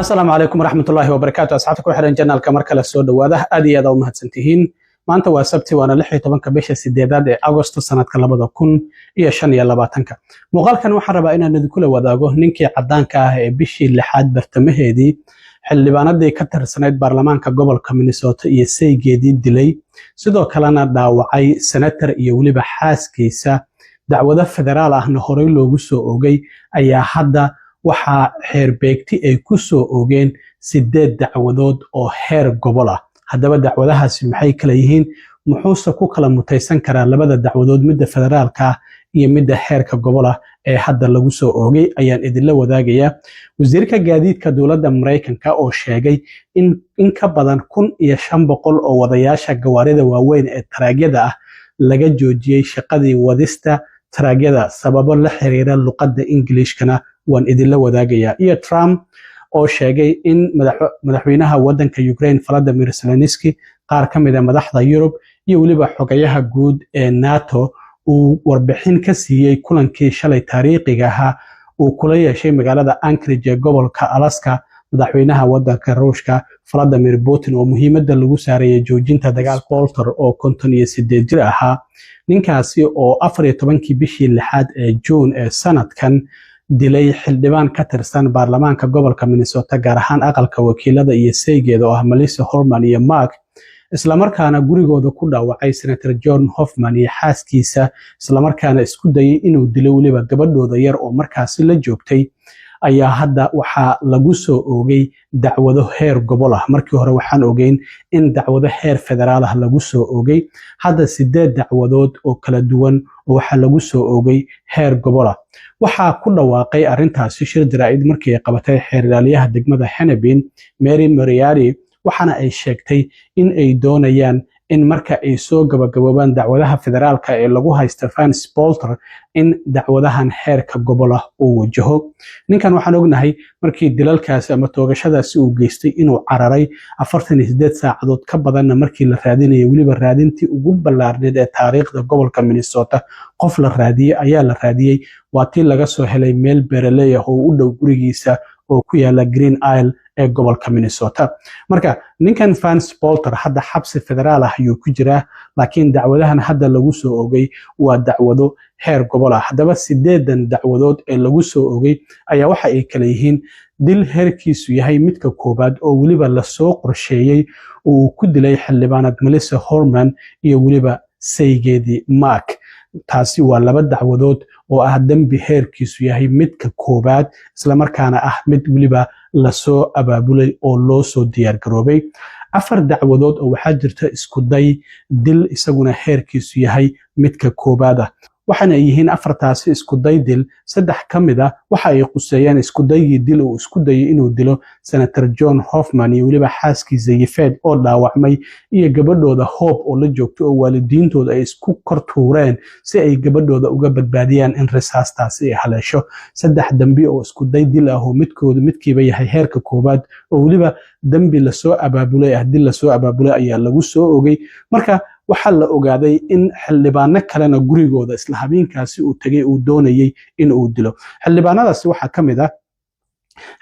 السلام عليكم ورحمة الله وبركاته. أصحابك وحرين جنال كمركلة السود وهذا أدي هذا ومهد سنتهين ما أنت واسبتي وأنا لحي طبعا كبيشة سديداد أغسطس سنة كلابدا كن إيا شان يلا باتنك مقال كان وحربا إنا ندكول وداغو نينكي عدان كاه بيشي لحاد برتمه دي xildhibaanada ay ka tirsaneyd baarlamaanka gobolka Minnesota iyo saygeedii dilay sidoo kalena dhaawacay senator iyo waliba xaaskiisa dacwado federaal ahna horey loogu soo oogay ayaa hadda waxa xeerbeegti ay ku soo oogeen 8 dacwadood oo heer gobol ah hadaba dacwadahaasi maxay kala yihiin muxuuse ku kala mutaysan karaa labada dacwadood midda federaalka iyo midda heerka gobol ah ee hadda lagu soo oogay ayaan idinla wadaagaya wasiirka gaadiidka dawladda Mareykanka oo sheegay in ka badan 1500 oo wadayaasha gawaarida waaweyn ee taraagyada ah laga joojiyay shaqadii wadista taraagyada sababo la xiriira luqadda Ingiriiskana waan idinla wadaagaya iyo Trump oo sheegay in madaxweynaha wadanka Ukraine Volodymyr Zelensky qaar kamid ah madaxda Europe iyo waliba xogayaha guud ee NATO uu warbixin ka siiyay kulankii shalay taariikhiga ahaa uu kula yeeshay magaalada Anchorage ee gobolka Alaska madaxweynaha wadanka Ruushka Vladimir Putin oo muhiimadda lagu saaray joojinta dagaalka Polter oo 58 jir ahaa ninkaasi oo 14 bishii 6 ee June ee sanadkan dilay xildhibaan ka tirsan baarlamaanka gobolka Minnesota gaar ahaan aqalka wakiilada iyo saygeeda oo ah Melissa Horman iyo Mark isla markaana gurigooda ku dhaawacay Senator John Hoffman iyo xaaskiisa isla markaana isku dayay inuu dilo waliba gabadhooda yar oo markaasi la joogtay ayaa hadda waxa lagu soo oogay dacwado heer gobol ah markii hore waxaan ogeyn in dacwado heer federaal ah lagu soo oogay hadda 8 dacwadood oo kala duwan oo waxa lagu soo oogay heer gobol ah waxa ku dhawaaqay arintaasi shir jaraa'id markii ay qabatay xeerlaaliyaha degmada Hennepin Mary Moriarty waxaana ay sheegtay in ay doonayaan in marka ay soo gabagaboobaan dacwadaha federaalka ee lagu haysto Vance Polter in dacwadahan heerka gobol ah uu wajaho ninkan waxaan ognahay markii dilalkaasi ama toogashadaasi uu geystay inuu cararay 48 saacadood ka badan markii la raadinayay waliba raadintii ugu ballaarneed ee taariikhda gobolka Minnesota qof la raadiyay ayaa la raadiyay waatii laga soo helay meel beeraley ah oo u dhow gurigiisa oo ku yaala Green Isle ee gobolka Minnesota marka ninkan Vance Polter hadda xabsi federaal ah ayuu ku jiraa laakiin dacwadahan hadda lagu soo oogay waa dacwado heer gobol ah hadaba 8 dacwadood ee lagu soo oogay ayaa waxa ay kala yihiin dil heerkiisu yahay midka koobaad oo waliba la soo qorsheeyay oo ku dilay xildhibaanad Melissa Horman iyo waliba saygeedii Mark taasi waa laba dacwadood oo ah dambi heerkiisu yahay midka koobaad isla markaana ah mid waliba la soo abaabulay oo loo soo diyaar garoobay 4 dacwadood oo waxa jirta isku day dil isaguna heerkiisu yahay midka koobaad ah waxaana yihiin 4taasi isku day dil 3 kamid ah waxa ay quseeyeen isku daygii dil oo isku dayay inuu dilo Senator John Hoffman iyo waliba xaaskiisa Yvette oo dhaawacmay iyo gabadhooda Hope oo la joogto oo waalidiintooda ay isku kortuureen si ay gabadhooda uga badbaadiyaan in risaastaasi ay haleesho 3 dambi oo isku day dil ah oo midkiiba yahay heerka koobaad oo waliba dambi la soo abaabulay dil la soo abaabulay ayaa lagu soo oogay marka waxa la ogaaday in xildhibaano kalena gurigooda isla habeenkaasi uu tagay uu doonayay in uu dilo xildhibaanadaasi waxa kamid ah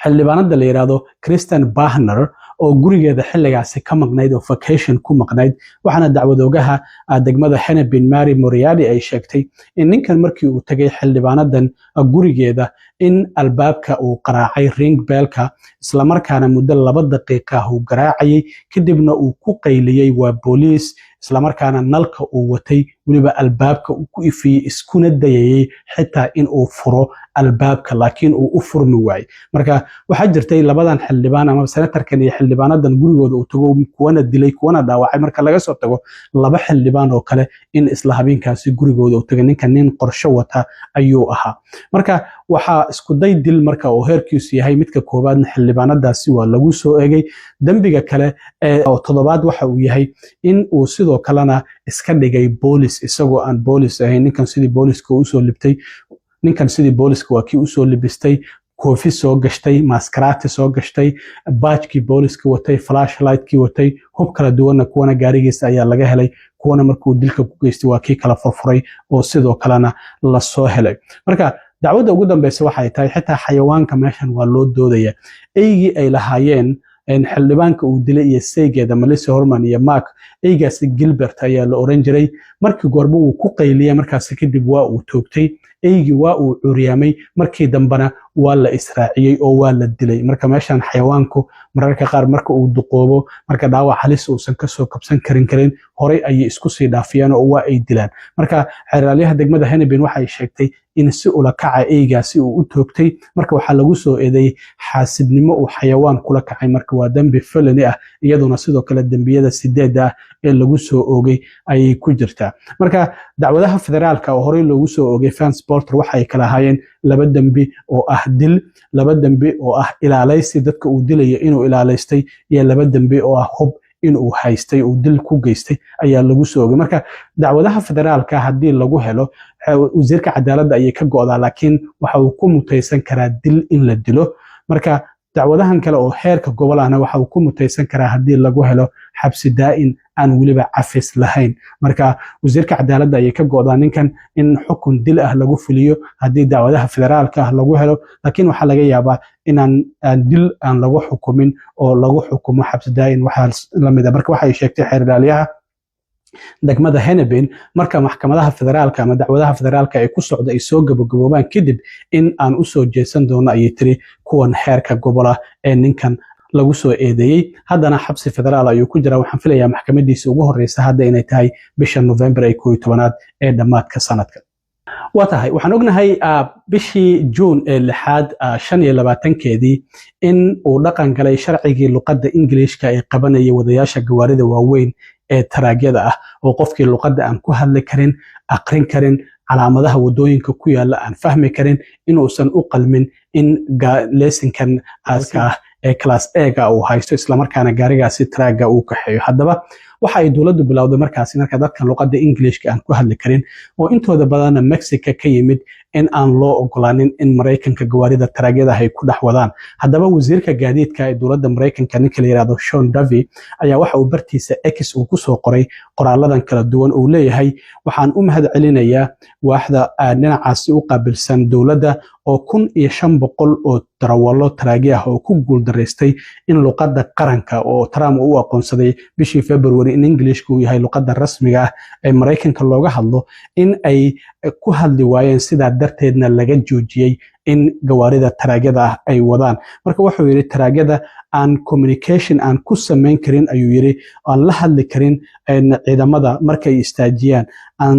xildhibaanada la yiraahdo Kristen Bahner oo gurigeeda xilligaasi ka maqnayd oo vacation ku maqnayd waxaana dacwadoogaha degmada Hennepin Mary Moriarty ay sheegtay in ninkan markii uu tagay xildhibaanadan gurigeeda in albaabka uu qaraacay ring bellka isla markaana muddo 2 daqiiqo uu garaacay kadibna uu ku qayliyay waa booliis isla markaana nalka uu watay waliba albaabka uu ku ifiyay iskuna dayay xitaa in uu furo albaabka laakiin uu u furmi waayay marka waxa jirtay labadan xildhibaan ama senatarkan iyo xildhibaanadan gurigooda uu tago kuwana dilay kuwana dhaawacay marka laga soo tago 2 xildhibaan oo kale in isla habeenkaasi gurigooda uu tagay nin qorshe wata ayuu ahaa marka waxa isku day dil marka oo heerkiisu yahay midka koobaadna xildhibaanadaasi waa lagu soo eegay dambiga kale oo toddobaad waxa uu yahay in uu sidoo kalena iska dhigay boolis isagoo aan boolis ahayn ninkan sidii booliska uu soo libtay ninkan sidii booliska waa kii uu soo libistay koofi soo gashtay maskaraati soo gashtay baajkii booliska watay flashlight-kii watay hub kala duwan kuwana gaarigiisa ayaa laga helay kuwana markuu dilka ku geystay waa kii kala furfuray oo sidoo kalena la soo helay marka dacwadda ugu dambeysa waxay tahay xitaa xayawaanka meeshan waa loo doodaya eygii ay lahaayeen xildhibaanka uu dilay iyo saygeeda Melissa Horman iyo Mark eygaasi Gilbert ayaa la oran jiray markii goorba uu ku qayliyay markaas kadib waa uu toogtay eygii waa uu curyaamay markii dambana waa la israaciyay oo waa la dilay marka meeshan xayawaanku mararka qaar marka uu duqoobo marka dhaawac halis uusan ka soo kabsan karin horay ay isku sii dhaafiyaan oo waa ay dilaan marka xeeralyaha degmada Hennepin waxay sheegtay in si ula kaca eygaasi uu u toogtay marka waxa lagu soo eedeeyay xaasidnimo uu xayawaan kula kacay marka waa dambi felony ah iyaduna sidoo kale dambiyada 8 ah ee lagu soo oogay ay ku jirtaa marka dacwadaha federaalka oo horay loogu soo oogay Vance Bolter waxay kala hayeen 2 dambi oo ah dil 2 dambi oo ah ilaalaysi dadka uu dilay inuu ilaalaystay iyo 2 dambi oo ah hub inuu haystay uu dil ku geystay ayaa lagu soo oogay marka dacwadaha federaalka hadii lagu helo wasiirka cadaaladda ayay ka go'daa laakiin waxa uu ku mutaysan karaa dil in la dilo marka dacwadahan kale oo heerka gobolana waxa uu ku mutaysan karaa hadii lagu helo xabsi daa'in aan waliba cafis lahayn marka wasiirka cadaaladda ayay ka go'daa ninkan in xukun dil ah lagu fuliyo hadii dacwadaha federaalka lagu helo laakiin waxa laga yaabaa inaan dil aan lagu xukumin oo lagu xukumo xabsi daa'in waxa la mid ah marka waxay sheegtay xeeralyaha degmada Hennepin marka maxkamadaha federaalka ama dacwadaha federaalka ay ku socdo ay soo gabagaboobaan kadib in aan u soo jeesan doono ayay tiri kuwan heerka gobola ee ninkan lagu soo eedeeyay haddana xabsi federaal ayuu ku jiraa waxaan filayaa maxkamadiisa ugu horeysa hadda inay tahay bisha November ee 11aad ee dhamaadka sanadka watahay waxaan ognahay bishii June ee 6aad 25keedii in uu dhaqan galay sharcigii luqadda Ingiriiska ee qabanaya wadayaasha gawaarida waaweyn ee taraagyada ah oo qofkii luqadda aan ku hadli karin aqrin karin calaamadaha wadooyinka ku yaala aan fahmi karin inuusan u qalmin in leesinkan aaska ah ee class A-ga uu haysto isla markaana gaarigaasi taraaga uu kaxeeyo haddaba waxa ay dawladdu bilowday markaasi marka dadka luqadda Ingiriiska aan ku hadli karin oo intooda badan Mexico ka yimid in aan loo ogolaanin in Mareykanka gawaarida taraagyada ay ku dhaxwadaan haddaba wasiirka gaadiidka ee dawladda Mareykanka ninka la yiraahdo Sean Duffy ayaa waxa uu bartiisa X uu ku soo qoray qoraaladan kala duwan oo leeyahay waxaan u mahad celinayaa waaxda dhinacaasi u qaabilsan dawladda oo 1500 oo darawalo taraagi ah oo ku guuldareystay in luqadda qaranka oo Trump uu aqoonsaday bishii February in Englishku uu yahay luqadda rasmiga ah ee Mareykanka looga hadlo in ay ku hadli waayeen sida darteedna laga joojiyay in gawaarida taraagyada ah ay wadaan marka wuxuu yiri taraagyada aan communication aan ku sameyn karin ayuu yiri aan la hadli karin ciidamada markay istaajiyaan aan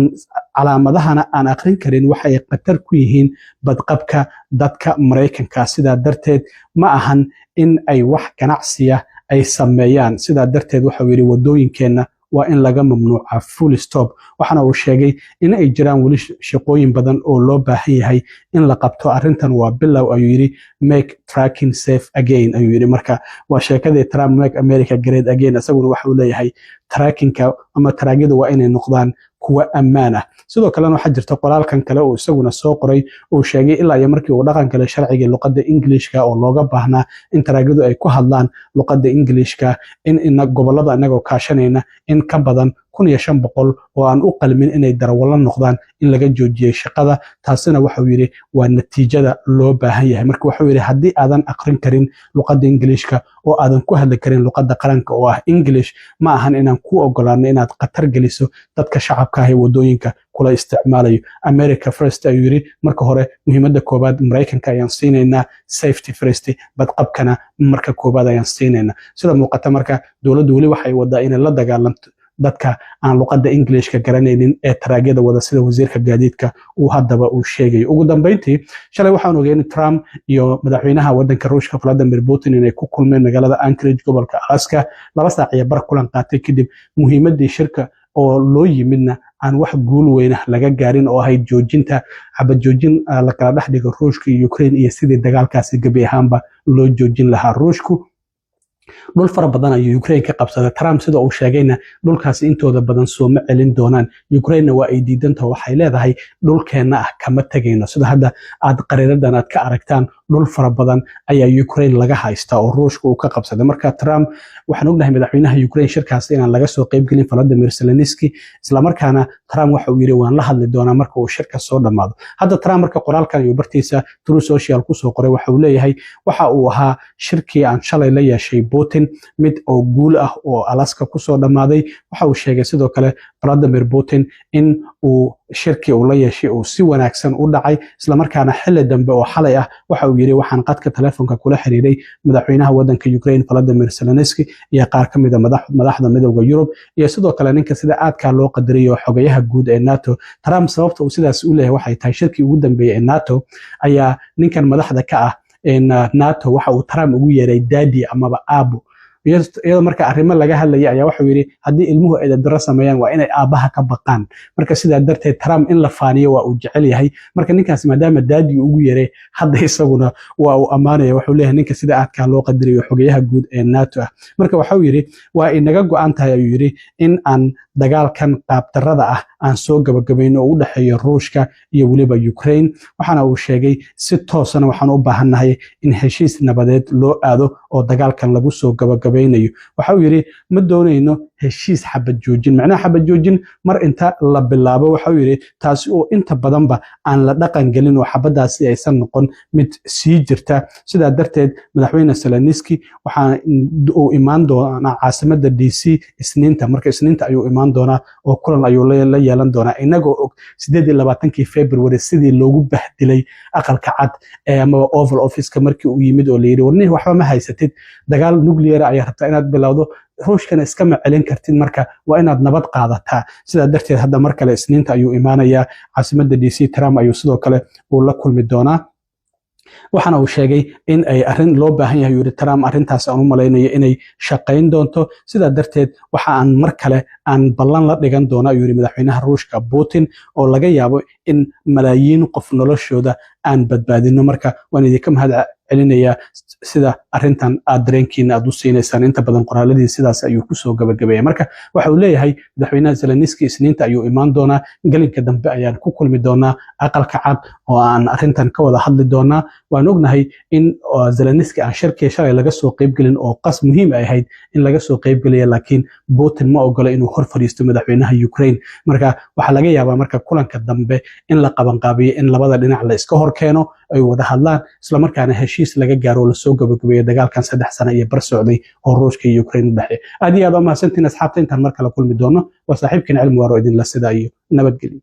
calaamadahana aan aqrin karin waxay qatar ku yihiin badqabka dadka Mareykanka sida darteed ma ahan in ay wax ganacsiya ay sameeyaan sida darteed wuxuu yiri wadooyinkeena waa in laga mamnuuca full stop waxana uu sheegay in ay jiraan wali shaqooyin badan oo loo baahan yahay in la qabto arintan waa bilow ayuu yiri make tracking safe again ayuu yiri marka waa sheekadii Trump make America great again asaguna waxa uu leeyahay trackingka ama taraagyadu waa inay noqdaan kuwa ammaan ah sidoo kale waxa jirta qoraalkan kale oo isaguna soo qoray oo sheegay ilaa iyo markii uu dhaqan kale sharciga luqadda Ingiriiska oo looga baahnaa in taraagyadu ay ku hadlaan luqadda Ingiriiska in gobolada anagoo kaashanayna in ka badan 1500 oo aan u qalmin inay darawalo noqdaan in laga joojiyay shaqada taasina waxa uu yiri waa natiijada loo baahan yahay marka waxa uu yiri hadii aadan aqrin karin luqadda Ingiriiska oo aadan ku hadli karin luqadda qaranka oo ah English ma ahan inaan ku ogolaano inaad qatar geliso dadka shacabka ah ee wadooyinka kula isticmaalayo America first ayuu yiri marka hore muhiimadda koobaad Mareykanka ayaan siinaynaa safety first badqabkana marka koobaad ayaan siinaynaa sida muuqata marka dawladdu wali waxay wadaa inay la dagaalanto dadka aan luqadda Ingiriiska garanaynin ee taraagyada wada sida wasiirka gaadiidka uu haddaba uu sheegay ugu dambeyntii shalay waxaan ogeynay Trump iyo madaxweynaha waddanka Ruushka Vladimir Putin inay ku kulmeen magaalada Anchorage gobolka Alaska 2 saac iyo bar kulan qaatay kadib muhiimadii shirka oo loo yimidna aan wax guul weyn laga gaarin oo ahayd joojinta xabad joojin la kala dhaxdhigo Ruushka iyo Ukraine iyo sidii dagaalkaasi gabi ahaanba loo joojin lahaa Ruushku dhul fara badan ayuu Ukraine ka qabsaday Trump sida uu sheegayna dhulkaasi intooda badan soo ma celin doonaan Ukraine waa ay diidantahay waxay leedahay dhulkeena ah kama tagayno sida hadda aad qariiradan aad ka aragtaan dhul fara badan ayaa Ukraine laga haystaa oo Ruushka uu ka qabsaday marka Trump waxaan ognahay madaxweynaha Ukraine shirkaas inaan laga soo qayb gelin Volodymyr Zelensky isla markaana Trump waxa uu yiri waan la hadli doonaa marka uu shirka soo dhamaado hadda Trump marka qoraalkan iyo bartiisa True Social ku soo qoray waxa uu leeyahay waxa uu ahaa shirkii aan shalay la yeeshay Putin mid oo guul ah oo Alaska ku soo dhamaaday waxa uu sheegay sidoo kale Vladimir Putin in uu shirkii uu la yeeshay uu si wanaagsan u dhacay isla markaana xilli dambe oo xalay ah waxa uu yiri waxaan qadka telefoonka kula xiriiray madaxweynaha wadanka Ukraine Volodymyr Zelensky iyo qaar ka mid ah madaxda midowga Yurub iyo sidoo kale ninka sida aadka loo qadariyo xogayaha guud ee NATO Trump sababta uu sidaas u leeyahay waxay tahay shirkii ugu dambeeyay ee NATO ayaa ninkan madaxda ka ah NATO waxa uu Trump ugu yeeray daddy amaba aabo iyadoo marka arrimo laga hadlaya ayaa waxa uu yiri haddii ilmuhu ay daro sameeyaan waa inay aabaha ka baqaan marka sidaa darteed Trump in la faaniyo waa uu jecel yahay marka ninkaas maadaama daadi ugu yeeray hadda isaguna waa uu amaanaya wuxuu leeyahay ninka sida aadka loo qadariyo xogayaha guud ee NATO ah marka waxa uu yiri waa inaga go'an tahay ayuu yiri in aan dagaalkan qaabtarada ah aan soo gabagabayno oo u dhaxeeyo Ruushka iyo waliba Ukraine waxaana uu sheegay si toosana waxaan u baahanahay in heshiis nabadeed loo aado oo dagaalkan lagu soo gabagabaynayo waxa uu yiri ma doonayno heshiis xabad joojin macnaha xabad joojin mar inta la bilaabo waxa uu yiri taasi oo inta badanba aan la dhaqan gelin oo xabadaasi aysan noqon mid sii jirta sida darteed madaxweyne Zelensky waxa uu imaan doonaa caasimadda DC Isniinta marka Isniinta ayuu imaan doonaa oo kulan ayuu la yeelan doonaa inagoo og 28 February sidii loogu bahdilay aqalka cad ama Oval Office markii uu yimid oo la yiri warnii waxba ma haysatid dagaal nuclear ayaa rabtaa inaad bilowdo ruushkana iska ma celin kartid marka waa inaad nabad qaadataa sida darteed hadda mar kale Isniinta ayuu imaanayaa caasimadda DC Trump ayuu sidoo kale uu la kulmi doonaa waxaana uu sheegay in ay arrin loo baahan yahay yiri Trump arrintaas aan u malaynayo inay shaqayn doonto sida darteed waxa aan mar kale aan ballan la dhigan doona yiri madaxweynaha Ruushka Putin oo laga yaabo in malaayiin qof noloshooda aan badbaadino marka waan idinka mahad celinaya sida arrintan aad dareenkiina aad u siineysaan inta badan qoraaladii sidaas ayuu ku soo gabagabeeyay marka waxa uu leeyahay madaxweynaha Zelensky Isniinta ayuu imaan doonaa galinka dambe ayaan ku kulmi doonaa aqalka cad oo aan arrintan ka wada hadli doonaa waan ognahay in Zelensky aan shirkii shalay laga soo qayb gelin oo qas muhiim ay ahayd in laga soo qayb geliyo laakiin Putin ma ogola inuu hor fadhiisto madaxweynaha Ukraine marka waxa laga yaabaa marka kulanka dambe in la qaban qaabiyo in labada dhinac la iska hor keeno ay wada hadlaan isla markaana heshiis laga gaaro la soo gabagabeeyo dagaalkan 3 sano iyo bar socday oo Ruushka iyo Ukraine u dhaxay aad iyo aad u mahadsantiin asxaabta intaan mar kale kulmi doono waa saaxiibkiin cilmi waaro idin la sida iyo nabadgelyo